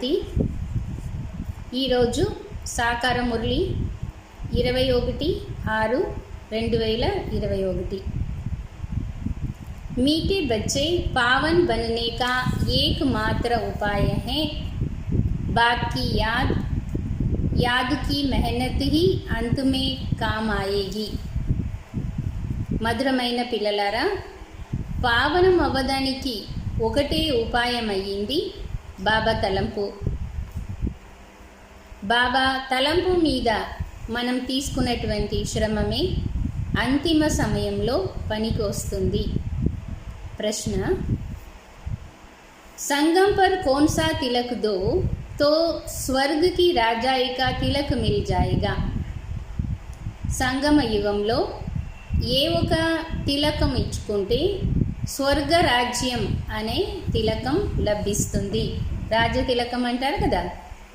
శాంతి. ఈరోజు సాకార మురళి 21/6/2021. मीठे बच्चे पावन बनने का एकमात्र उपाय है. बाकी याद की मेहनत ही अंत में काम आएगी. మధురమైన పిల్లలారా, పావనం అవ్వడానికి ఒకటే ఉపాయం అయ్యింది బాబా తలంపు. బాబా తలంపు మీద మనం తీసుకున్నటువంటి శ్రమమే అంతిమ సమయంలో పనికి వస్తుంది. प्रश्न, संगम पर कौन सा तिलक दो तो स्वर्ग की राजाई का तिलक मिल जाएगा. సంగమ యుగంలో ఏ ఒక తిలకం ఇచ్చుకుంటే స్వర్గ రాజ్యం అనే తిలకం లభిస్తుంది. రాజ తిలకం అంటారు కదా,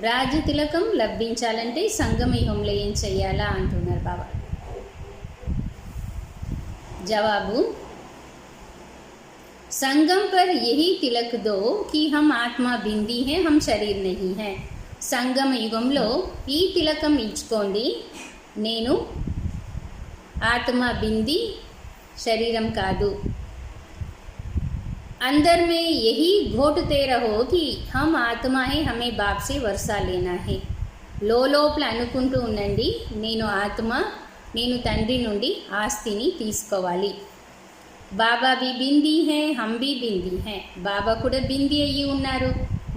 రాజ తిలకం లభించాలంటే సంగమ యుగంలో ఏం చెయ్యాలా అంటున్నారు బాబా. జవాబు, संगम पर यही तिलक दो कि हम आत्मा बिंदी हैं, हम शरीर नहीं हैं. సంగమ యుగంలో ఈ తిలకం ఇచ్చుకోండి, నేను ఆత్మ బింది, శరీరం కాదు. अंदर में यही घोटते रहो कि हम आत्मा है, हमें बाप से वर्षा लेना है. లోపల అనుకుంటూ ఉండండి, నేను ఆత్మ, నేను తండ్రి నుండి ఆస్తిని తీసుకోవాలి. బాబా भी బింది है, हम भी బింది है. బాబా కూడా బింది అయ్యి ఉన్నారు,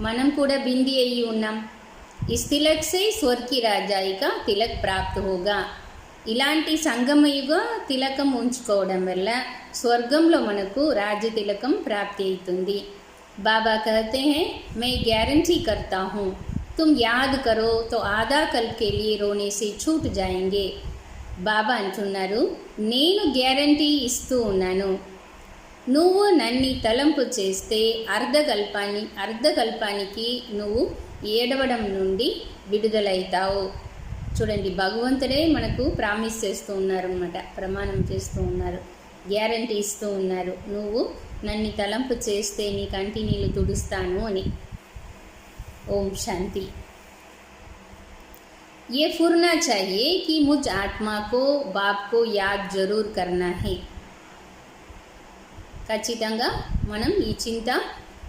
మనం కూడా బింది అయ్యి ఉన్నాం. इस तिलक से स्वर्ग की राजाई का तिलक प्राप्त होगा. ఇలాంటి సంగమయుగ తిలకం ఉంచుకోవడం వల్ల స్వర్గంలో మనకు రాజ్య తిలకం ప్రాప్తి అవుతుంది. బాబా कहते हैं, मैं गारंटी करता हूँ, तुम याद करो तो आधा कल के लिए रोने से छूट जाएंगे. బాబా అంటున్నారు, నేను గ్యారంటీ ఇస్తూ ఉన్నాను, నువ్వు నన్ను తలంపు చేస్తే అర్ధకల్పానికి నువ్వు ఏడవడం నుండి విడుదలవుతావు. చూడండి, భగవంతుడే మనకు ప్రామిస్ చేస్తూ ఉన్నారు అన్నమాట, ప్రమాణం చేస్తూ ఉన్నారు, గ్యారంటీ ఇస్తూ ఉన్నారు, నువ్వు నన్ను తలంపు చేస్తే నీ కంటి నీళ్ళు తుడుస్తాను అని. ఓం శాంతి. ये फुरना चाहिए कि मुझ आत्मा को बाप को याद जरूर करना है. ఖచ్చితంగా మనం ఈ చింత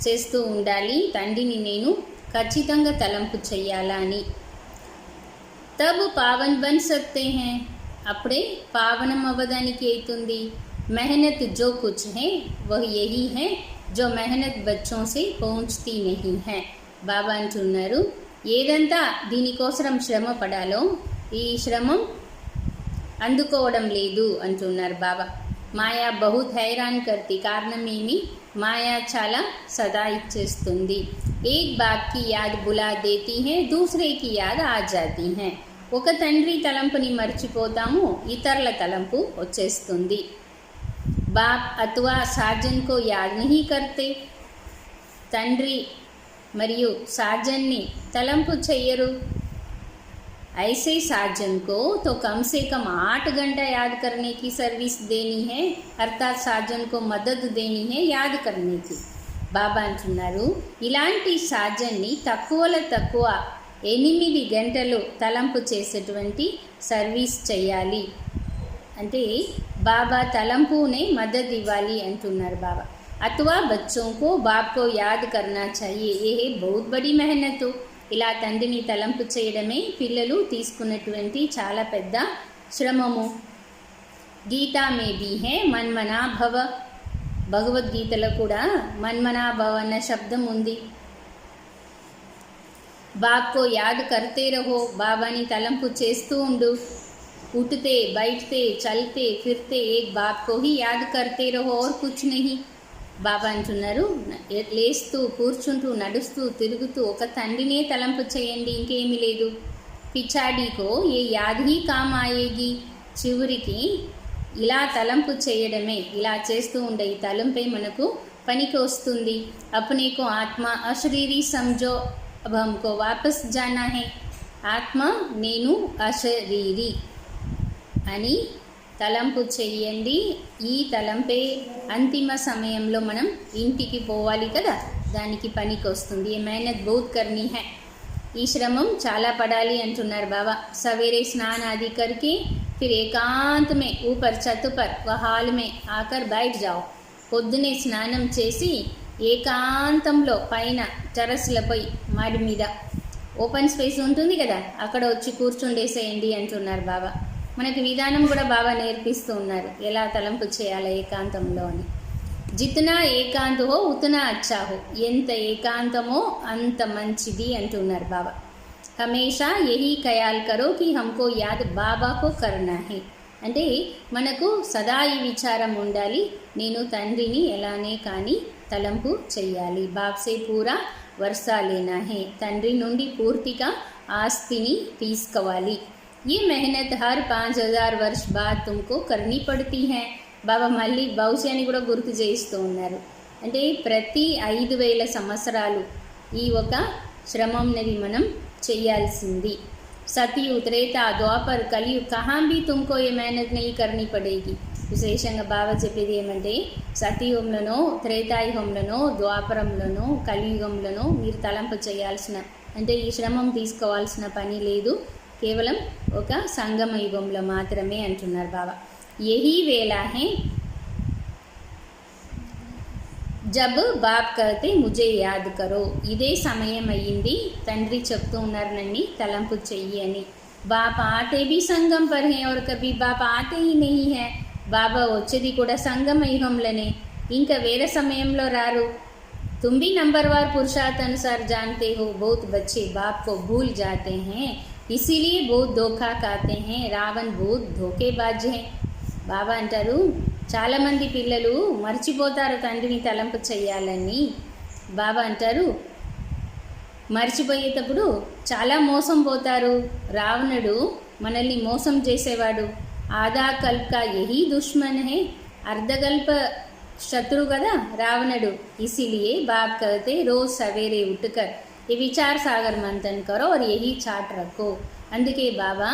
చేస్తూ ఉండాలి, తండ్రిని నేను ఖచ్చితంగా తలంపు చెయ్యాలా అని. तब पावन बन सकते हैं, అప్పుడే పావనం అవ్వడానికి అవుతుంది. मेहनत जो कुछ है वह यही है जो मेहनत बच्चों से पहुंचती नहीं है. బాబా అంటున్నారు, ఏదంతా దీనికోసం శ్రమ పడాలో ఈ శ్రమం అందుకోవడం లేదు అంటున్నారు బాబా. మాయా బహుత్ హైరాన్ కర్తి, కారణం ఏమి, మాయా చాలా సదా ఇచ్చేస్తుంది. ఏక్ బాప్ కి యాద్ బులా దేతీ హై, దూసరే కి యాద్ ఆ జాతీ హై. ఒక తండ్రి తలంపుని మర్చిపోతాము, ఇతరుల తలంపు వచ్చేస్తుంది. బాప్ అథవా సాజన్ కో యాద్ నహీ కర్తే, తండ్రి మరియు సాజన్ని తలంపు చెయ్యరు. ऐसे साजन को तो कम से कम 8 घंटा याद करने की सर्विस देनी है, अर्थात साजन को मदद देनी है याद करने की. బాబా అంటున్నారు, ఇలాంటి సాజన్ని తక్కువలో తక్కువ 8 గంటలు తలంపు చేసేటువంటి సర్వీస్ చేయాలి. అంటే బాబా తలంపునే మద్దతు ఇవ్వాలి అంటున్నారు బాబా. अथवा बच्चों को बाप को याद करना चाहिए, ये है बहुत बड़ी मेहनत. ఇలా తండ్రిని తలంపు చేయడమే పిల్లలు తీసుకున్నటువంటి చాలా పెద్ద శ్రమము. గీతా మే భీ హే మన్మనా భవ, భగవద్గీతలో కూడా మన్మనా భవ అన్న శబ్దం ఉంది. బాప్ కో యాద్ కర్తే రహో, బాబాని తలంపు చేస్తూ ఉండు. ఉఠతే బైఠతే చల్తే ఫిర్తే ఏక్ బాప్ కో హీ యాద్ కర్తే రహో और कुछ नहीं. బాబా అంటున్నారు, లేస్తూ కూర్చుంటూ నడుస్తూ తిరుగుతూ ఒక తండ్రినే తలంపు చేయండి, ఇంకేమీ లేదు. పిచాడీకో ఏ యాద్ హీ కామ్ ఆయేగి, చివరికి ఇలా తలంపు చేయడమే, ఇలా చేస్తూ ఉండే ఈ తలంపై మనకు పనికి వస్తుంది. అప్నేకో ఆత్మ అశరీరీ సమజో, అబ్ హమ్కో వాపస్ జానా హై. ఆత్మ నేను అశరీరీ అని తలంపు చెయ్యండి. ఈ తలంపే అంతిమ సమయంలో మనం ఇంటికి పోవాలి కదా, దానికి పనికి వస్తుంది. ఏ మెహనత్ బహుత్ కర్నీ హై, ఈ శ్రమం చాలా పడాలి అంటున్నారు బాబా. సవేరే స్నాన్ ఆది కర్కే ఫిర్ ఏకాంత్ మే ఊపర్ ఛత్ పర్ వ హాల్ మే ఆకర్ బైఠ్ జాओ. పొద్దునే స్నానం చేసి ఏకాంతంలో పైన టెర్రస్లపై మాడి మీద ఓపెన్ స్పేస్ ఉంటుంది కదా, అక్కడ వచ్చి కూర్చుండేసేయండి అంటున్నారు బాబా. మనకి విధానం కూడా బాబా నేర్పిస్తూ ఉన్నారు ఎలా తలంపు చేయాలి ఏకాంతంలో అని. జితనా ఏకాంత్ హో ఉతనా అచ్చా హో, ఎంత ఏకాంతమో అంత మంచిది అంటున్నారు బాబా. హమేషా యహీ ఖయాల్ కరో కి హమ్కో యాద్ బాబాకో కర్నా హై, అంటే మనకు సదా ఈ విచారం ఉండాలి, నేను తండ్రిని ఎలానే కానీ తలంపు చెయ్యాలి. బాబ్సే పూరా వర్షా లేనా హే, తండ్రి నుండి పూర్తిగా ఆస్తిని తీసుకోవాలి. ఈ మెహనత్ హర్ 5000 వర్ష బాద్ తుమ్కో కర్నీ పడతీ హై. బాబా మళ్ళీ భవిష్యాన్ని కూడా గుర్తు చేయిస్తూ ఉన్నారు. అంటే ప్రతి 5000 సంవత్సరాలు ఈ ఒక శ్రమంనది మనం చెయ్యాల్సింది. సతయుగ్ త్రేతా ద్వాపర్ కలియుగ్ కహాం భీ తుమ్కో ఏ మెహనత్ నహీ కర్నీ పడేగి. విశేషంగా బాబా చెప్పేది ఏమంటే సతయుగంలోనో త్రేతాయుగంలోనో ద్వాపరంలోనో కలియుగంలోనో మీరు తలంపు చేయాల్సిన, అంటే ఈ శ్రమం తీసుకోవాల్సిన పని లేదు, కేవలం ఒక సంగమ యుగంలో మాత్రమే అంటున్నారు బాబా. యహీ వేళ హై జబ్ బాప్ కహతే ముజే యాద్ కరో, ఇదే సమయం అయ్యింది తండ్రి చెప్తూ ఉన్నారు నన్ను తలంపు చెయ్యి అని. బాప్ ఆతే భీ సంగం పర్ హై और कभी బాప్ ఆతే హీ నహీ హై. బాబా వచ్చేది కూడా సంగమ యుగంలోనే, ఇంకా వేరే సమయంలో రారు. तुम भी नंबरवार पुरुषार्थ अनुसार जानते हो, बहुत बच्चे बाप को भूल जाते हैं, इसीलिए बहुत धोखा खाते हैं, रावण बहुत धोखेबाज है. బాబా అంటారు చాలామంది పిల్లలు మర్చిపోతారు తండ్రిని తలంపు చెయ్యాలని. బాబా అంటారు మర్చిపోయేటప్పుడు చాలా మోసం పోతారు. రావణుడు మనల్ని మోసం చేసేవాడు. ఆదా కల్ప యహీ దుష్మన్ హే, అర్ధకల్ప శత్రు కదా రావణుడు. ఇసిలియే బాప్ कहते रोज सवेरे उठकर ये विचार सागर मंथन करो और यही चाट रखो. అందుకే బాబా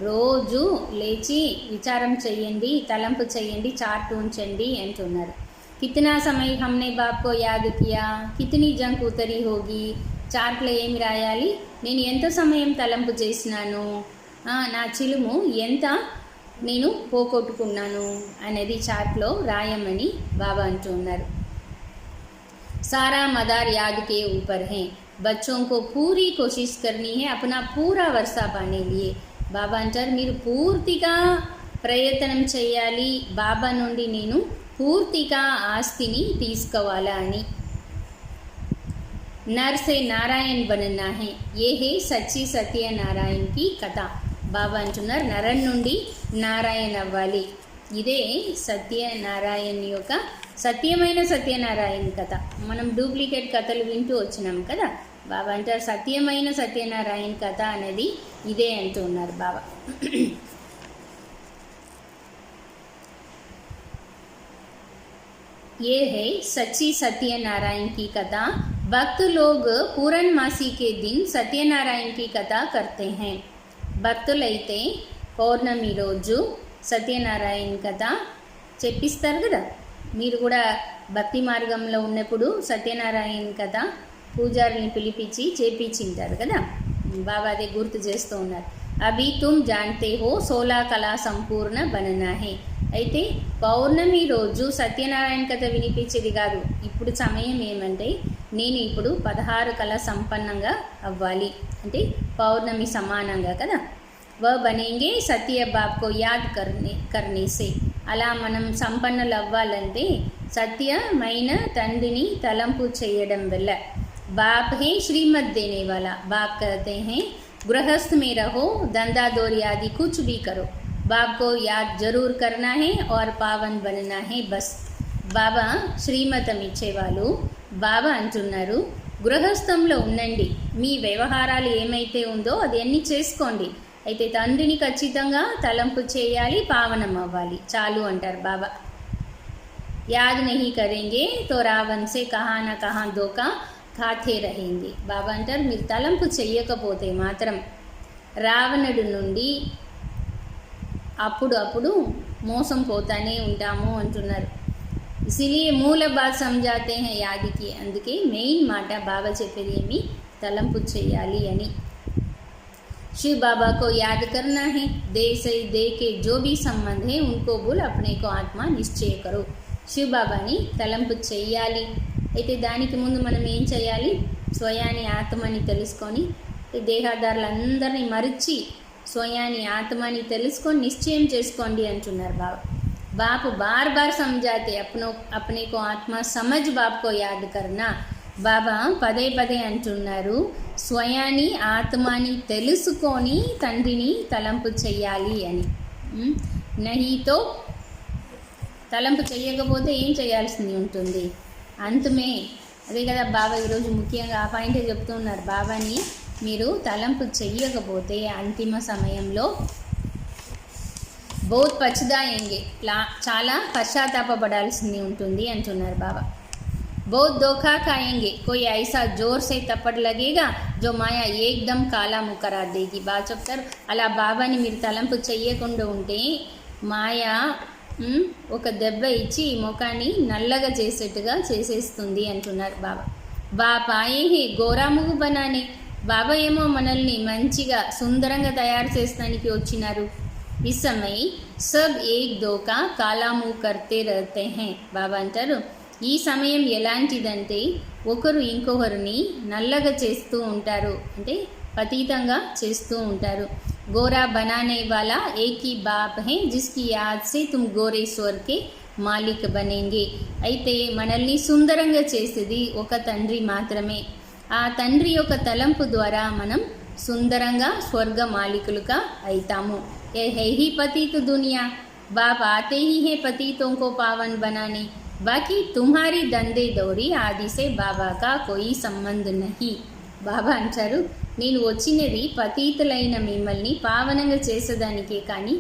రోజు లేచి విచారం చెయ్యండి, తలంపు చెయ్యండి, చాట్ ఉంచండి అంటున్నారు. కితనా సమయ హమ్నే బాప్ కో యాద్ కియా, కితనీ జంక్ ఉతరీ హోగి. చాట్లో ఏమి రాయాలి, నేను ఎంత సమయం తలంపు చేసినాను, నా చిలుము ఎంత నేను పోగొట్టుకున్నాను అనేది చాట్లో రాయమని బాబా అంటూ ఉన్నారు. सारा मदार याद के ऊपर है, बच्चों को पूरी कोशिश करनी है अपना पूरा वर्षा पाने लिए. బాబా అంటారు మీరు పూర్తిగా ప్రయత్నం చేయాలి, బాబా నుండి నేను పూర్తిగా ఆస్తిని తీసుకోవాలా అని. నర్ సే నారాయణ్ బననా హై, ఏ హే సచ్చి సత్యనారాయణ్ కి కథ. బాబా అంటున్నారు నరన్ నుండి నారాయణ అవ్వాలి. ఇదే సత్యనారాయణ యొక్క సత్యమైన సత్యనారాయణ కథ. మనం డూప్లికేట్ కథలు వింటూ వచ్చినాం కదా. బాబా అంటారు సత్యమైన సత్యనారాయణ కథ అనేది ఇదే అంటూ ఉన్నారు బాబా. ये है सच्ची सत्यनारायण की कथा. भक्त लोग पूर्णमासी के दिन सत्यनारायण की कथा करते हैं. భక్తులైతే పౌర్ణమి రోజు సత్యనారాయణ కథ చెప్పిస్తారు కదా. మీరు కూడా భక్తి మార్గంలో ఉన్నప్పుడు సత్యనారాయణ కథ పూజారిని పిలిపించి చేపించింటారు కదా. బాబా అదే గుర్తు చేస్తూ ఉన్నారు. అభి తుమ్ జాన్తే హో 16 కళా సంపూర్ణ బననా హై. అయితే పౌర్ణమి రోజు సత్యనారాయణ కథ వినిపించేది కాదు. ఇప్పుడు సమయం ఏమంటే నేను ఇప్పుడు 16 కళ సంపన్నంగా అవ్వాలి, అంటే పౌర్ణమి సమానంగా కదా. వ బనేంగే సత్య బాప్కో యాద్ కర్నే సే. అలా మనం సంపన్నులు అవ్వాలంటే సత్యమైన తండ్రిని తలంపు చేయడం వల్ల. बाप है श्रीमत देने वाला. बाप कहते हैं गृहस्थ में रहो, धंधा दौरी आदि कुछ भी करो, बाप को याद जरूर करना है और पावन बनना है बस. బాబా శ్రీమతం ఇచ్చేవాళ్ళు. బాబా అంటున్నారు గృహస్థంలో ఉండండి, మీ వ్యవహారాలు ఏమైతే ఉందో అది అన్నీ చేసుకోండి, అయితే తండ్రిని ఖచ్చితంగా తలంపు చేయాలి, పావనం అవ్వాలి, చాలు అంటారు బాబా. యాద్ నహీ కరేంగే తో రావణ్ సే కహా నా కహా ధోకా ఖాతే రహేంగే. బాబా అంటారు మీరు తలంపు చెయ్యకపోతే మాత్రం రావణుడి నుండి అప్పుడు మోసం పోతానే ఉంటాము అంటున్నారు. ఇసిలియే మూల బాత్ సమझाते हैं యాదికి. అందుకే మెయిన్ మాట బాబా చెప్పేది ఏమి, తలంపు చేయాలి అని. शिव बाबा को याद करना है, दे से दे के जो भी संबंध है उनको बोल अपने को आत्मा निश्चय करो. శివ బాబాని తలంపు చెయ్యాలి. అయితే దానికి ముందు మనం ఏం చేయాలి, స్వయాన్ని ఆత్మని తెలుసుకొని దేహాదారులందరినీ మరిచి స్వయాన్ని ఆత్మని తెలుసుకొని నిశ్చయం చేసుకోండి అంటున్నారు బాబా. బాపు బార్ బార్ సమझाते अपने को आत्मा समझ बाप को याद करना. బాబా పదే పదే అంటున్నారు, స్వయాన్ని ఆత్మని తెలుసుకొని తండ్రిని తలంపు చెయ్యాలి అని. నహీతో తలంపు చెయ్యకపోతే ఏం చేయాల్సింది ఉంటుంది అంతమే. అదే కదా బాబా ఈరోజు ముఖ్యంగా ఆ పాయింటే చెప్తూ ఉన్నారు. బాబాని మీరు తలంపు చెయ్యకపోతే అంతిమ సమయంలో బహుత్ పछताएंगे, చాలా పశ్చాత్తాపపడాల్సింది ఉంటుంది అంటున్నారు బాబా. बहुत धोखा खाएंगे, कोई ऐसा जोर से थप्पड़ लगेगा जो माया एकदम काला मुँह करा देगी. బాగా చెప్తారు. అలా బాబాని మీరు తలంపు చెయ్యకుండా ఉంటే మాయా ఒక దెబ్బ ఇచ్చి ఈ ముఖాన్ని నల్లగా చేసేట్టుగా చేసేస్తుంది అంటున్నారు బాబా. బాప్ ఆయే హే గోరా ముగ్గు బనానే. బాబా ఏమో మనల్ని మంచిగా సుందరంగా తయారు చేస్తానికి వచ్చినారు. ఇస్ సమయ సబ్ ఏక్ దోకా కాలా ముँह करते रहते हैं. బాబా అంటారు, ఈ సమయం ఎలాంటిదంటే ఒకరు ఇంకొకరిని నల్లగా చేస్తూ ఉంటారు, అంటే పతీతంగా చేస్తూ ఉంటారు. గోరా బనానే వాలా ఏక్ హీ బాప్ హై జిస్కి యాద్ సే తుమ్ గోరే స్వర్ కే మాలిక్ బనేంగే. అయితే మనల్ని సుందరంగా చేసేది ఒక తండ్రి మాత్రమే. ఆ తండ్రి యొక్క తలంపు ద్వారా మనం సుందరంగా స్వర్గ మాలికులుగా అవుతాము. ఏ హై హీ పతీత్ దునియా, బాప్ ఆతే హీ హే పతీతోं को पावन बनाने. बाकी तुम्हारी దందే దౌరి ఆది సే బాబా కా కోయి సంబంధ్ నహి. బాబా అంటారు, నేను వచ్చినది పతీతులైన మిమ్మల్ని పావనంగా చేసేదానికే కానీ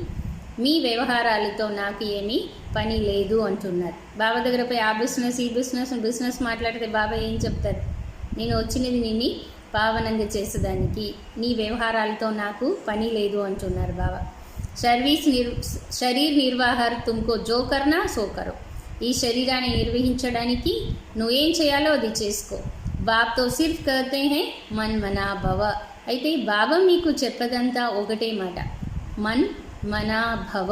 మీ వ్యవహారాలతో నాకు ఏమీ పని లేదు అంటున్నారు. బాబా దగ్గర పోయి ఆ బిజినెస్ ఈ బిజినెస్ మాట్లాడితే బాబా ఏం చెప్తారు, నేను వచ్చినది నిన్ను పావనంగా చేసేదానికి, నీ వ్యవహారాలతో నాకు పని లేదు అంటున్నారు బాబా. శరీర్ నిర్వాహర్ తుమ్కో జో కర్నా సో కరో. ఈ శరీరాన్ని నిర్వహించడానికి నువ్వేం చేయాలో అది చేసుకో. బాబ్తో సిర్ఫ్ కహతే హే మన్ మనా భవ. అయితే బాబా మీకు చెప్పదంతా ఒకటే మాట, मन मना भव.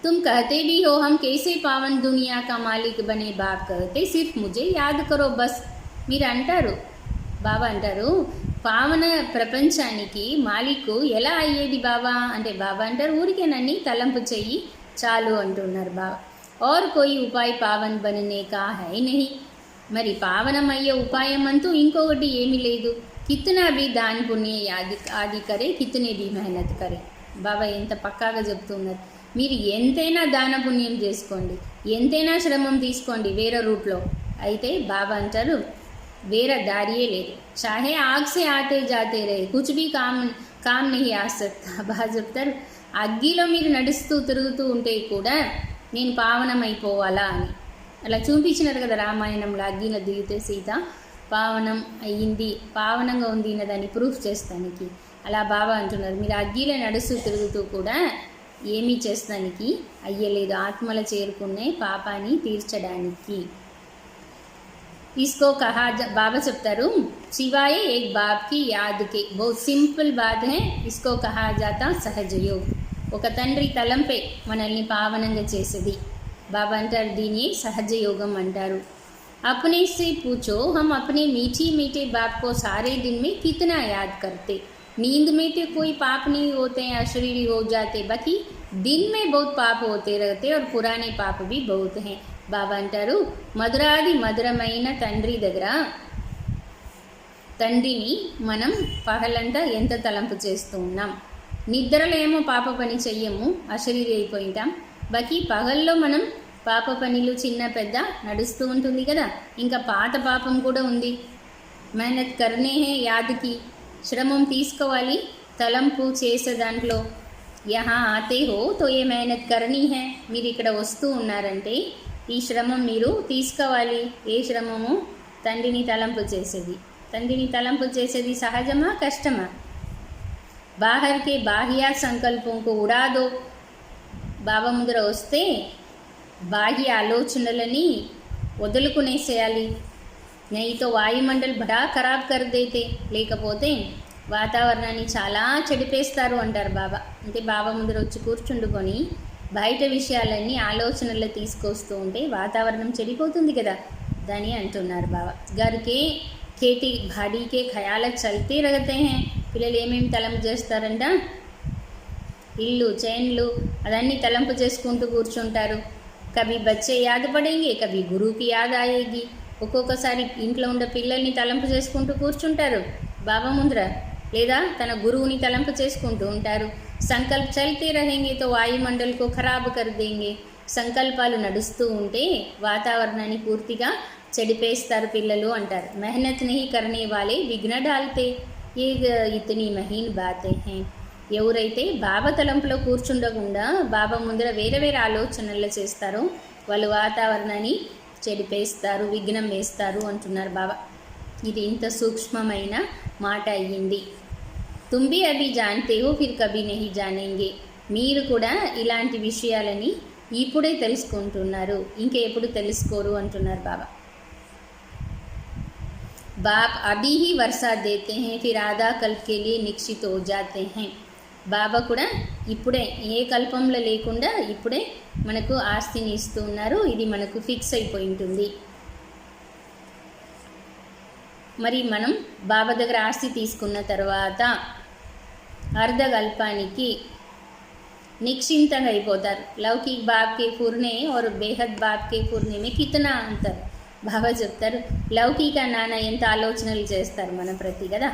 तुम कहते भी हो हम कैसे पावन दुनिया का मालिक बने, बाप कहते सिर्फ मुझे याद करो बस. మీరు అంటారు, బాబా అంటారు, పావన ప్రపంచానికి మాలికు ఎలా అయ్యేది బాబా అంటే, బాబా అంటారు ఊరికే నన్ను తలంపు చెయ్యి చాలు అంటున్నారు బాబా. और कोई उपाय पावन बनने का है नहीं. మరి పావనమయ్యే ఉపాయం అంటూ ఇంకొకటి ఏమీ లేదు. కితనా भी దాన్ పుణ్య ఆది కరే కితనే भी మెహనత్ కరే. బాబా ఎంత పక్కాగా చెప్తున్నారు, మీరు ఎంతైనా దాన పుణ్యం చేసుకోండి, ఎంతైనా శ్రమం తీసుకోండి వేరే రూట్లో, అయితే బాబా అంటారు వేరే దారియే లేదు. చాహే ఆగ్ సే ఆతే జాతే రే కుచ్ భీ కామ్ నహీ ఆ సక్తా. బాగా చెప్తారు, అగ్గిలో మీరు నడుస్తూ తిరుగుతూ ఉంటే కూడా నేను పావనమైపోవాలా అని అలా చూపించినారు కదా రామాయణంలో. అగ్గిలో దిగితే సీత పావనం అయ్యింది, పావనంగా ఉంది దాన్ని ప్రూఫ్ చేస్తానికి. అలా బాబా అంటున్నారు, మీరు అగ్గిలో నడుస్తూ తిరుగుతూ కూడా ఏమీ చేస్తానికి అయ్యలేదు, ఆత్మల చేరుకునే పాపాన్ని తీర్చడానికి. इसको कहा बाबा చెప్తారు, सिवाय एक बाप की याद के बहुत सिंपल बात है, इसको कहा जाता सहज योग. ఒక తండ్రి తలంపే మనల్ని పావనంగా చేసేది. బాబా అంటారు దీన్ని సహజ యోగం అంటారు. अपने से पूछो हम अपने मीठे मीठे बाप को सारे दिन में कितना याद करते. नींद में तो कोई पाप नहीं होते हैं, अशरीरी हो जाते, बाकी दिन में बहुत पाप होते रहते और पुराने पाप भी बहुत हैं. బాబా అంటారు మధురాది మధురమైన తండ్రి దగ్గర తండ్రిని మనం పగలంతా ఎంత తలంపు చేస్తూ ఉన్నాం. నిద్రలో ఏమో పాప పని చెయ్యము, అశరీరి అయిపోయింటాం. బాకీ పగల్లో మనం పాప పనిలు చిన్న పెద్ద నడుస్తూ ఉంటుంది కదా, ఇంకా పాత పాపం కూడా ఉంది. మెహనత్ కర్నే హే యాద్కి, శ్రమం తీసుకోవాలి తలంపు చేసే దాంట్లో. యహా ఆతే హో తో ఏ మెహనత్ కర్నీ హే, మీరు ఇక్కడ వస్తూ ఉన్నారంటే ఈ శ్రమం మీరు తీసుకోవాలి. ఏ శ్రమము? తండ్రిని తలంపు చేసేది. తండ్రిని తలంపు చేసేది సహజమా కష్టమా? బాహర్కే బాహ్య సంకల్పంకు ఉడాదో. బాబా ముందర వస్తే బాహ్య ఆలోచనలని వదులుకునేసేయాలి. నైతో వాయుమండల్ బడా ఖరాబ్ కర్ దేతే, లేకపోతే వాతావరణాన్ని చాలా చెడిపేస్తారు అంటారు బాబా. అంటే బాబా ముందర వచ్చి కూర్చుండుకొని బయట విషయాలన్నీ ఆలోచనలు తీసుకొస్తూ ఉంటే వాతావరణం చెడిపోతుంది కదా, దాని అంటున్నారు బాబా. గర్కే खेती भाड़ी के ख्याल चलते रहते हैं. పిల్లలు ఏమేమి తలంపు చేస్తారంట, ఇల్లు చైన్లు అదన్నీ తలంపు చేసుకుంటూ కూర్చుంటారు. కभी బచ్చే యాద్ పడేంగే, కभी గురువుకి యాద్ ఆయేగి. ఒక్కొక్కసారి ఇంట్లో ఉండే పిల్లల్ని తలంపు చేసుకుంటూ కూర్చుంటారు బాబా ముందర, లేదా తన గురువుని తలంపు చేసుకుంటూ ఉంటారు. సంకల్ప్ చల్తే రహేంగే తో వాయుమండల్ కో ఖరాబ్ కర్ దేంగే. సంకల్పాలు నడుస్తూ ఉంటే వాతావరణాన్ని పూర్తిగా చెడిపేస్తారు పిల్లలు అంటారు. మెహనత్ నహీ కర్నే వాలే విఘ్న డాల్తే, ఏ ఇతని మహీన్ బాతే హై. ఎవరైతే బాబా తలంపులో కూర్చుండకుండా బాబా ముందర వేరే వేరే ఆలోచనలు చేస్తారో వాళ్ళు వాతావరణాన్ని చెడిపేస్తారు, విఘ్నం వేస్తారు అంటున్నారు బాబా. ఇది ఇంత సూక్ష్మమైన మాట అయ్యింది. తుమ్బి అవి జాన్తే హో ఫిర్ కభీ నహీ జానేంగే. మీరు కూడా ఇలాంటి విషయాలని ఇప్పుడే తెలుసుకుంటున్నారు, ఇంకా ఎప్పుడు తెలుసుకోరు అంటున్నారు బాబా. बाप अभी ही वर्षा देते हैं, फिर आधा कल्प के लिए निश्चित हो जाते हैं. బాబా కూడా ఇప్పుడే ఏ కల్పంలో లేకుండా ఇప్పుడే మనకు ఆస్తిని ఇస్తూ ఉన్నారు. ఇది మనకు ఫిక్స్ అయిపోయి ఉంటుంది. మరి మనం బాబా దగ్గర ఆస్తి తీసుకున్న తర్వాత అర్ధకల్పానికి నిశ్చింతంగా అయిపోతారు. లౌకిక్ బాబ్కే పూర్ణే और బేహద్ బాబ్కే పూర్ణే में कितना అంటారు. బాబా చెప్తారు లౌకిక నాన్న ఎంత ఆలోచనలు చేస్తారు మన ప్రతి కదా,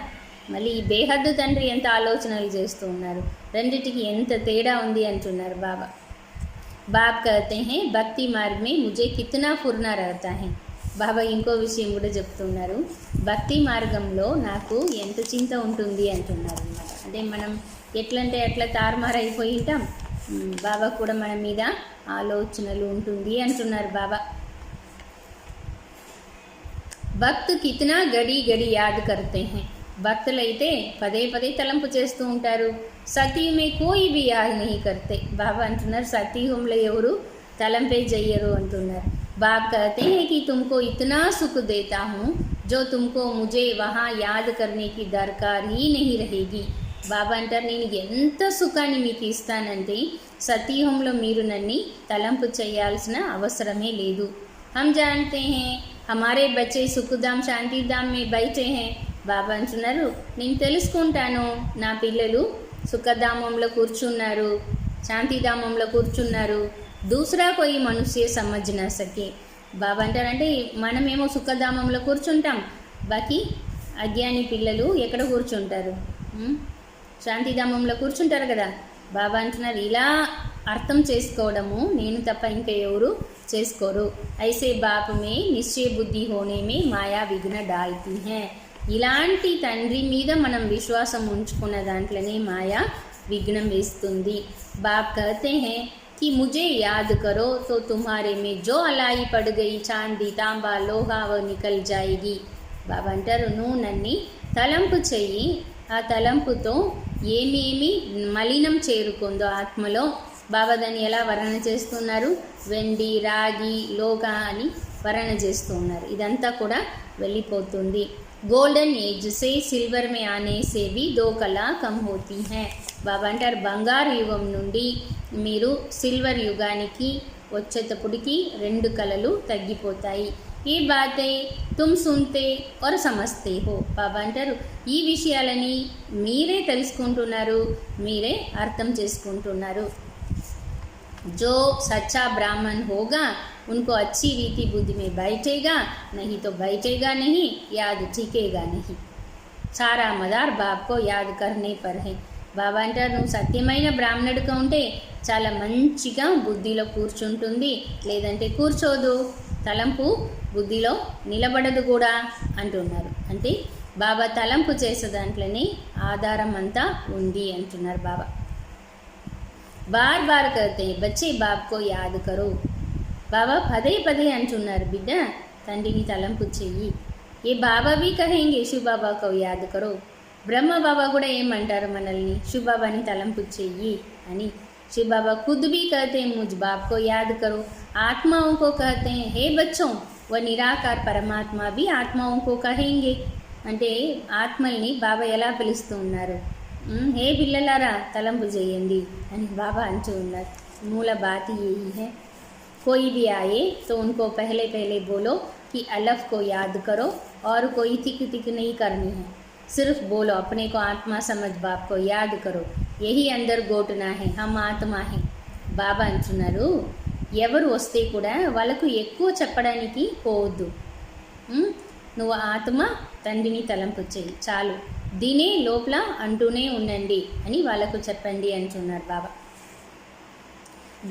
మళ్ళీ ఈ బేహద్దు తండ్రి ఎంత ఆలోచనలు చేస్తూ ఉన్నారు. రెండిటికి ఎంత తేడా ఉంది అంటున్నారు బాబా. బాబ్ कहते हैं భక్తి మార్గ में मुझे कितना फुरना रहता है. బాబా ఇంకో విషయం కూడా చెప్తున్నారు, భక్తి మార్గంలో నాకు ఎంత చింత ఉంటుంది అంటున్నారు అన్నమాట. అంటే మనం ఎట్లంటే ఎట్లా తారుమారైపోయి ఉంటాం, బాబా కూడా మన మీద ఆలోచనలు ఉంటుంది అంటున్నారు బాబా. భక్తు కితనా గడి గడి యాద్ కర్తే హై. భక్తులైతే పదే పదే తలంపు చేస్తూ ఉంటారు. సతీమే కోయి బి యాద్ నహీ కర్తే. బాబా అంటున్నారు సతీహంలో ఎవరు తలంపే చెయ్యరు అంటున్నారు. బాబ్ कहते हैं कि तुमको इतना सुख देता हूँ जो तुमको मुझे वहाँ याद करने की दरकार ही नहीं रहेगी. బాబా అంటారు నేను ఎంత సుఖాన్ని మీకు ఇస్తానంటే సతీహంలో మీరు నన్ను తలంపు చేయాల్సిన అవసరమే లేదు. हम जानते हैं हमारे बच्चे सुखधाम शांतिधाम में बैठे हैं. బాబా అంటున్నారు నేను తెలుసుకుంటాను నా పిల్లలు సుఖధామంలో కూర్చున్నారు, శాంతిధామంలో కూర్చున్నారు. దూసరా కోయి మనుష్య సమజ్ నా సకే. బాబా అంటారంటే మనమేమో సుఖధామంలో కూర్చుంటాం, బాకీ అజ్ఞాని పిల్లలు ఎక్కడ కూర్చుంటారు, శాంతిధామంలో కూర్చుంటారు కదా. బాబా అంటున్నారు ఇలా అర్థం చేసుకోవడము నేను తప్ప ఇంకా ఎవరు చేసుకోరు. ఐసే బాప్ మే నిశ్చయ బుద్ధి హోనే మే మాయా విఘ్న డాల్తీ హై. ఇలాంటి తండ్రి మీద మనం విశ్వాసం ఉంచుకున్న దాంట్లోనే మాయా విఘ్నం వేస్తుంది. బాప్ कहते हैं कि मुझे याद करो तो तुम्हारे में जो अलाई पड़ गई चांदी तांबा लोहा वो निकल जाएगी. బాబా అంటారు నువ్వు నన్ను తలంపు చెయ్యి, ఆ తలంపుతో ఏమేమి మలినం చేరుకుందో ఆత్మలో. బాబా దాన్ని ఎలా వర్ణన చేస్తున్నారు, వెండి రాగి లోక అని వర్ణన చేస్తూ ఉన్నారు. ఇదంతా కూడా వెళ్ళిపోతుంది. గోల్డెన్ ఏజ్ సే సిల్వర్ మే ఆనే సే भी दो कला कम होती हैं. బాబా అంటారు బంగారు యుగం నుండి మీరు సిల్వర్ యుగానికి వచ్చేటప్పటికి 2 కళలు తగ్గిపోతాయి. ఈ బాతే తుమ్ సున్తే और సమస్తే హో. బాబా అంటారు ఈ విషయాలని మీరే తెలుసుకుంటున్నారు, మీరే అర్థం చేసుకుంటున్నారు. जो सच्चा ब्राह्मण होगा उनको अच्छी रीति बुद्धि में बैठेगा, नहीं तो बैठेगा नहीं, याद टिकेगा नहीं. सारा मदार बाप को याद करने पर है. బాబా అంటారు నువ్వు సత్యమైన బ్రాహ్మణుడిగా ఉంటే చాలా మంచిగా బుద్ధిలో కూర్చుంటుంది, లేదంటే కూర్చోదు, తలంపు బుద్ధిలో నిలబడదు కూడా అంటున్నారు. అంటే బాబా తలంపు చేసే దాంట్లోనే ఆధారం అంతా ఉంది అంటున్నారు బాబా. బార్ బార్ कहते हैं बच्चे बाप को याद करो. బాబా పదే పదే అంటున్నారు బిడ్డ తండ్రిని తలంపు చెయ్యి. ఏ బాబా भी कहेंगे शिव बाबा को याद करो. బ్రహ్మ బాబా కూడా ఏమంటారు మనల్ని శివ బాబాని తలంపు చెయ్యి అని. शिव बाबा खुद भी कहते हैं मुझ बाप को याद करो। आत्माओं को कहते हैं हे बच्चों, वह निराकार परमात्मा भी आत्माओं को कहेंगे। అంటే ఆత్మల్ని బాబా ఎలా పిలుస్తూ ఉన్నారు, హే పిల్లలారా తలంపు చేయండి అని బాబా అంటూ ఉన్నారు। मूल बात यही है, कोई भी आए तो उनको पहले पहले बोलो कि अलफ को याद करो और कोई तिक तिक नहीं करनी है, सिर्फ बोलो अपने को आत्मा समझ बाप को याद करो, यही अंदर घोटना है, हम आत्मा है। బాబా అంటున్నారు ఎవరు వస్తే కూడా వాళ్ళకు ఎక్కువ చెప్పడానికి పోవద్దు, నువ్వు ఆత్మ తండ్రిని తలంపు చేయి చాలు, దీనే లోపల అంటూనే ఉండండి అని వాళ్ళకు చెప్పండి అంటున్నారు బాబా।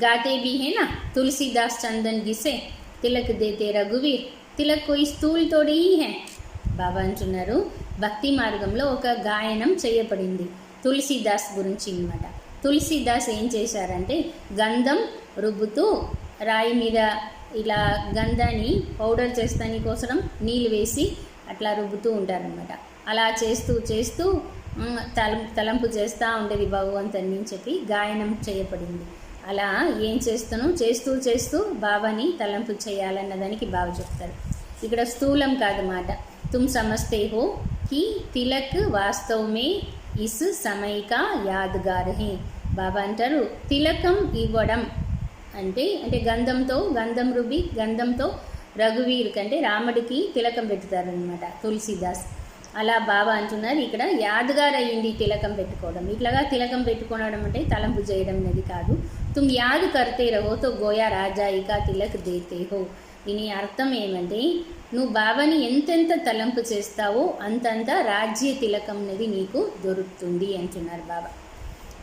गाते भी है ना, तुलसीदास चंदन घिसे तिलक देते रघुवीर, తిలక్ कोई స్థూల్ తోడి है। బాబా అంటున్నారు భక్తి మార్గంలో ఒక గాయనం చేయబడింది తులసీదాస్ గురించి అన్నమాట। తులసీదాస్ ఏం చేశారంటే గంధం రుబ్బుతూ రాయి మీద ఇలా గంధాన్ని పౌడర్ చేస్తాని కోసం నీళ్ళు వేసి అట్లా రుబ్బుతూ ఉంటారనమాట। అలా చేస్తూ చేస్తూ తలంపు చేస్తూ ఉండేది భగవంతుని అని చెప్పి గాయనం చేయబడింది। అలా ఏం చేస్తాను చేస్తూ చేస్తూ బాబాని తలంపు చేయాలన్న దానికి బాబా చెప్తారు। ఇక్కడ స్థూలం కాదన్నమాట, तुम समझते हो कि तिलक वास्तव में इस समय का यादगार है। బాబా అంటారు తిలకం ఇవ్వడం అంటే గంధంతో గంధం రుబ్బి గంధంతో రఘువీర్ కంటే రాముడికి తిలకం పెడతారనమాట తులసీదాస్। అలా బాబా అంటున్నారు ఇక్కడ యాదగార్ అయ్యింది తిలకం పెట్టుకోవడం। ఇట్లాగా తిలకం పెట్టుకోవడం అంటే తలంపు చేయడం అనేది కాదు। तुम याद करते रहो तो गोया राजाई का तिलक देते हो। దీని అర్థం ఏమంటే నువ్వు బాబాని ఎంతెంత తలంపు చేస్తావో అంతంత రాజ్య తిలకం అనేది నీకు దొరుకుతుంది అంటున్నారు బాబా।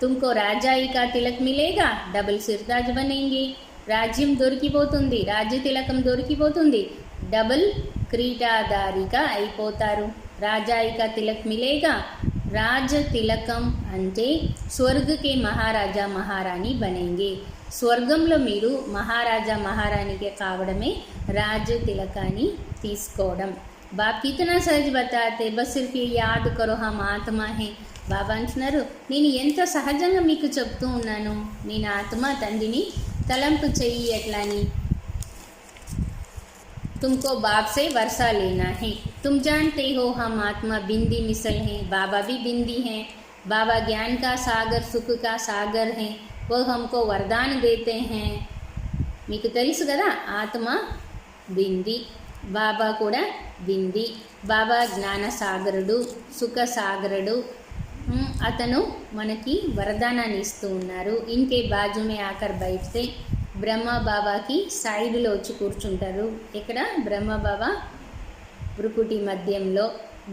तुमको రాజాయి కా తిలక్ మిలేగా డబుల్ సిర్తాజ్ బనేంగే, రాజ్యం దొరికిపోతుంది, రాజ్య తిలకం దొరికిపోతుంది, డబుల్ క్రీటాదారిగా అయిపోతారు। రాజాయి కా తిలక్ మిలేగా, రాజ తిలకం అంటే స్వర్గకే మహారాజా మహారాణి బనేంగే, స్వర్గంలో మీరు మహారాజా మహారాణికి కావడమే రాజ తిలకాన్ని తీసుకోవడం। బాప్ కితనా సహజ్ బతాతే బస్ సిర్ఫ్ యాద్ కరో హమ్ ఆత్మా హే। బాబా అంటున్నారు నేను ఎంత సహజంగా మీకు చెప్తూ ఉన్నాను, నేను ఆత్మ తండ్రిని తలంపు చెయ్యి ఎట్లా అని। तुमको बाप से वर्षा लेना है, तुम जानते हो हम आत्मा बिंदी मिसल हैं, बाबा भी बिंदी हैं, बाबा ज्ञान का सागर सुख का सागर हैं, वो हमको वरदान देते हैं। మీకు తెలుసు కదా ఆత్మ బింది, బాబా కూడా బింది, బాబా జ్ఞాన సాగరుడు సుఖ సాగరుడు, అతను మనకి వరదానాన్ని ఇస్తూ ఉన్నారు। ఇన్కే బాజు మే ఆకర్ బైఠతే, బ్రహ్మ బాబాకి సైడ్లో వచ్చి కూర్చుంటారు। ఇక్కడ బ్రహ్మ బాబా భృకుటి మధ్యంలో,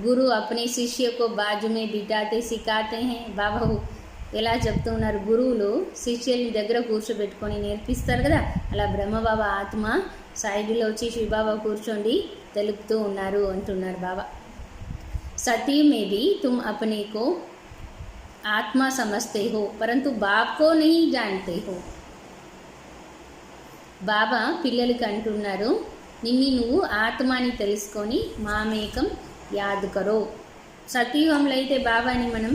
గురు అప్నే శిష్యకు బాజు మే బిఠాతే సిఖాతే హే। బాబా ఎలా చెప్తూ ఉన్నారు, గురువులు శిష్యుల్ని దగ్గర కూర్చోబెట్టుకొని నేర్పిస్తారు కదా, అలా బ్రహ్మబాబా ఆత్మ సైడ్లో వచ్చి శివబాబా కూర్చోండి తెలుపుతూ ఉన్నారు అంటున్నారు బాబా। सती में भी तुम अपने को आत्मा समझते हो परंतु बाप को नहीं जानते हो। బాబా పిల్లలకి అంటున్నారు నిన్ను నువ్వు ఆత్మని తెలుసుకొని మామేకం యాద్ కరో। సతీయుగంలో అయితే బాబాని మనం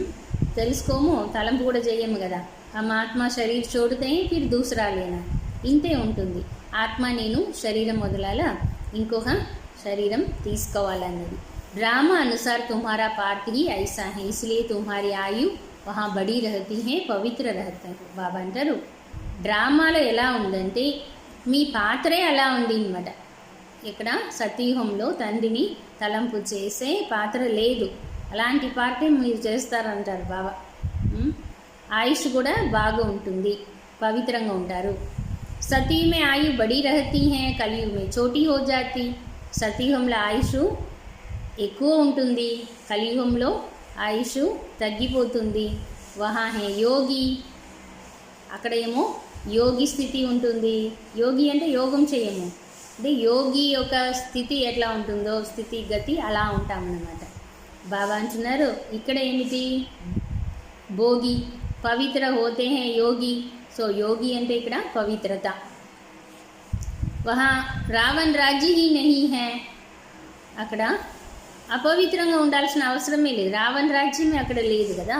తెలుసుకోము, తలంపు కూడా చేయము కదా, हम आत्मा शरीर छोड़ते हैं फिर दूसरा लेना, ఇంతే ఉంటుంది। ఆత్మ నేను శరీరం వదలాలా ఇంకొక శరీరం తీసుకోవాలన్నది। ड्रामा अनुसार तुम्हारा पार्ट ही ऐसा है इसलिए तुम्हारी आयु वहाँ बड़ी रहती है पवित्र रहता है। బాబా అంటారు డ్రామాలో ఎలా ఉందంటే మీ పాత్రే అలా ఉంది అన్నమాట। ఇక్కడ సతీయుగంలో తండ్రిని తలంపు చేసే పాత్ర లేదు, అలాంటి పాత్రే మీరు చేస్తారంటారు బాబా। ఆయుష్ కూడా బాగా ఉంటుంది, పవిత్రంగా ఉంటారు। సతీ మే ఆయు బడి రహతీ హై కలియుగ్ మే చోటీ హో జాతి। సతీయుగంలో ఆయుష్ ఎక్కువ ఉంటుంది, కలియుగంలో ఆయుష్ తగ్గిపోతుంది। వహా హే యోగి, అక్కడేమో యోగి స్థితి ఉంటుంది। యోగి అంటే యోగం చేయము, అంటే యోగి యొక్క స్థితి ఎట్లా ఉంటుందో స్థితి గతి అలా ఉంటామన్నమాట। బాబా అంటున్నారు ఇక్కడ ఏమిటి భోగి పవిత్ర హోతే హే యోగి, సో యోగి అంటే ఇక్కడ పవిత్రత। వహా రావణ్ రాజ్య హీ నహీ హై, అక్కడ అపవిత్రంగా ఉండాల్సిన అవసరమే లేదు, రావణ్ రాజ్యమే అక్కడ లేదు కదా।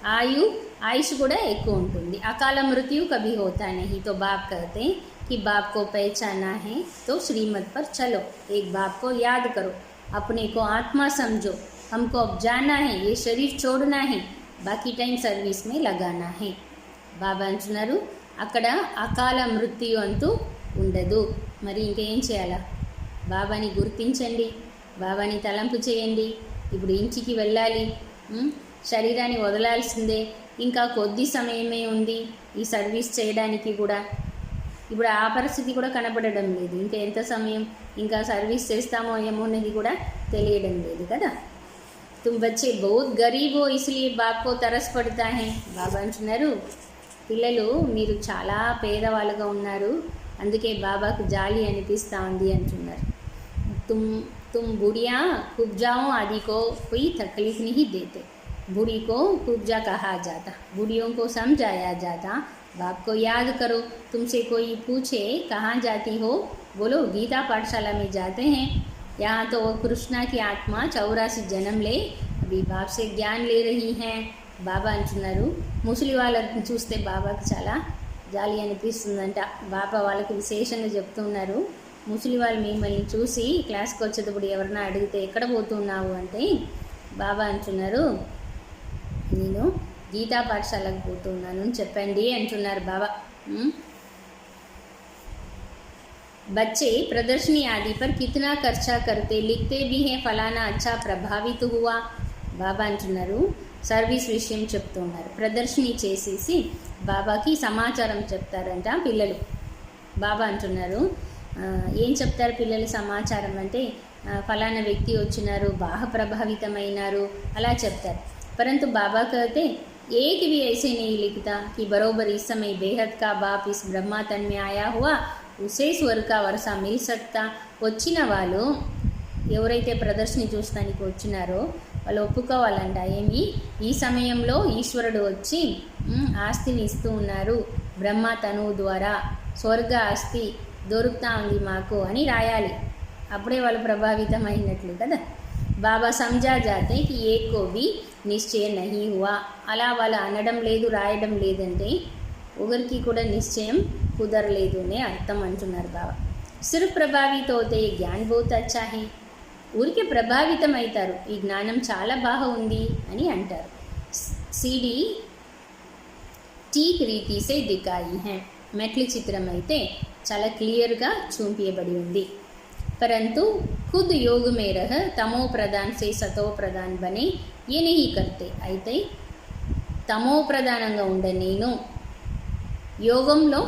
आयुष కూడా ఎక్కువ ఉంటుంది. अकाल मृत्यु कभी होता नहीं। तो बाप कहते हैं कि बाप को पहचाना है तो श्रीमत पर चलो, एक बाप को याद करो, अपने को आत्मा समझो, हमको अब जाना है, ये शरीर छोड़ना है, बाकी टाइम सर्विस में लगाना है। బాబా అంటున్నారు అక్కడ అకాల మృత్యు అంటూ ఉండదు. మరి ఇంకేం చేయాలా? బాబాని గుర్తించండి, బాబాని తలంపు చేయండి. ఇప్పుడు ఇంటికి వెళ్ళాలి, శరీరాన్ని వదలాల్సిందే. ఇంకా కొద్ది సమయమే ఉంది ఈ సర్వీస్ చేయడానికి కూడా. ఇప్పుడు ఆ పరిస్థితి కూడా కనపడడం లేదు. ఇంకా ఎంత సమయం ఇంకా సర్వీస్ చేస్తామో ఏమో అనేది కూడా తెలియడం లేదు కదా. तुम बच्चे बहुत गरीब हो इसलिए बाप को तरस पड़ता है। బాబా అంటున్నారు పిల్లలు మీరు చాలా పేదవాళ్ళుగా ఉన్నారు, అందుకే బాబాకు జాలి అనిపిస్తూ ఉంది అంటున్నారు. तुम बुढ़िया कुब्जाओं आदि को कोई तकलीफ नहीं देते, बूढ़ी को कुब्जा कहा जाता, बूढ़ियों को समझाया जाता। बाप को याद करो, तुमसे कोई पूछे कहाँ जाती हो, बोलो गीता पाठशाला में जाते हैं। यहाँ तो वो कृष्णा की आत्मा 84 जन्म ले अभी बाप से ज्ञान ले रही हैं। బాబా అంటున్నారు ముసలి వాళ్ళని చూస్తే బాబాకి చాలా జాలి అనిపిస్తుందంట. బాబా వాళ్ళకి విశేషంగా చెప్తున్నారు, ముసలి వాళ్ళు మిమ్మల్ని చూసి క్లాస్కి వచ్చేటప్పుడు ఎవరన్నా అడిగితే ఎక్కడ పోతున్నావు అంటే బాబా అంటున్నారు నేను గీతా పాఠశాలకు పోతున్నాను అని చెప్పండి అంటున్నారు బాబా. बच्चे प्रदर्शनी आदि पर कितना खर्चा करते लिखते भी हैं, फलाना अच्छा प्रभावित हुआ। బాబా అంటున్నారు సర్వీస్ విషయం చెప్తున్నారు. ప్రదర్శని చేసేసి బాబాకి సమాచారం చెప్తారంట పిల్లలు. బాబా అంటున్నారు ఏం చెప్తారు పిల్లలు సమాచారం అంటే ఫలానా వ్యక్తి వచ్చినారు, బాగా ప్రభావితమైనారు అలా చెప్తారు. परंतु बाबा कहते एक भी ऐसे नहीं लिखता कि बरोबर इस समय बेहद का बाप इस ब्रह्मा तन में आया हुआ उसे स्वर्ग का वर्षा मिल सकता। వచ్చిన వాళ్ళు ఎవరైతే ప్రదర్శన చూస్తానికి వచ్చినారో వాళ్ళు ఒప్పుకోవాలంట ఏమి ఈ సమయంలో ఈశ్వరుడు వచ్చి ఆస్తిని ఇస్తూ ఉన్నారు, బ్రహ్మ తనువు ద్వారా స్వర్గ ఆస్తి దొరుకుతా ఉంది మాకు అని రాయాలి. అప్పుడే వాళ్ళు ప్రభావితమైనట్లు కదా. బాబా समझा जाते कि एक को भी నిశ్చయ नहीं हुआ, అలా వాళ్ళు అనడం లేదు రాయడం లేదంటే ఒకరికి కూడా నిశ్చయం కుదరలేదు అనే అర్థం అంటున్నారు బాబా. సిర్ఫ్ ప్రభావిత అవుతే జ్ఞాన్ బహుత్ అచ్చా హై, ఊరికే ప్రభావితం అవుతారు, ఈ జ్ఞానం చాలా బాగా ఉంది అని అంటారు. సిడి ఠీక్ రీతి సే దిఖాయి హై, మెట్ల చిత్రం అయితే చాలా క్లియర్గా చూపించబడి ఉంది. परंतु खुद योग में रह तमो प्रधान से सतो प्रधान बने ये नहीं करते। అయితే తమో ప్రధానంగా ఉండే నేను యోగంలో